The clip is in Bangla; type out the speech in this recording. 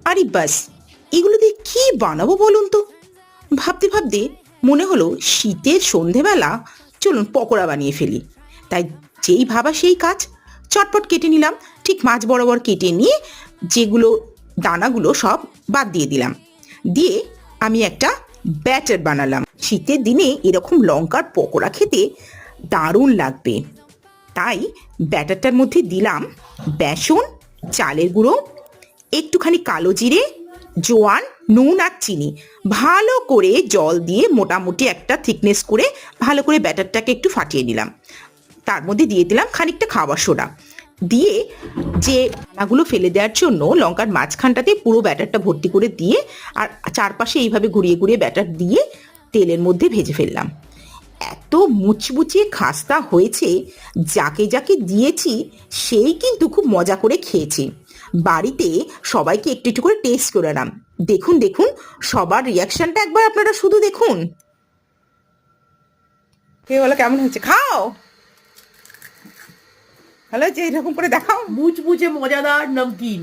আরে বাস, এগুলো দিয়ে কি বানাবো বলুন তো। ভাবতে ভাবতে মনে হলো শীতের সন্ধেবেলা চলুন পকোড়া বানিয়ে ফেলি। তাই যেই ভাবা সেই কাজ, চটপট কেটে নিলাম, ঠিক মাছ বরাবর কেটে নিয়ে যেগুলো দানাগুলো সব বাদ দিয়ে দিলাম। দিয়ে আমি একটা ব্যাটার বানালাম। শীতের দিনে এরকম লঙ্কার পকোড়া খেতে দারুণ লাগবে। তাই ব্যাটারটার মধ্যে দিলাম বেসন, চালের গুঁড়ো, একটুখানি কালো জিরে, জোয়ান, নুন আর চিনি। ভালো করে জল দিয়ে মোটামুটি একটা থিকনেস করে ভালো করে ব্যাটারটাকে একটু ফাটিয়ে নিলাম। তার মধ্যে দিয়ে দিলাম খানিকটা খাবার সোডা। দিয়ে যে দানাগুলো ফেলে দেওয়ার জন্য লঙ্কার মাঝখানটাতে পুরো ব্যাটারটা ভর্তি করে দিয়ে আর চারপাশে এইভাবে ঘুরিয়ে ঘুরিয়ে ব্যাটার দিয়ে তেলের মধ্যে ভেজে ফেললাম। এত মুচমুচে খাস্তা হয়েছে, যাকে যাকে দিয়েছি সেই কিন্তু খুব মজা করে খেয়েছে। বাড়িতে সবাইকে একটু একটু করে টেস্ট করে নাম। দেখুন দেখুন সবার রিয়াকশনটা একবার আপনারা শুধু দেখুন। কে বলো কেমন হয়েছে? খাও, ভালো হয়েছে, এরকম করে দেখাও। মুচমুচে মজাদার নমকিন।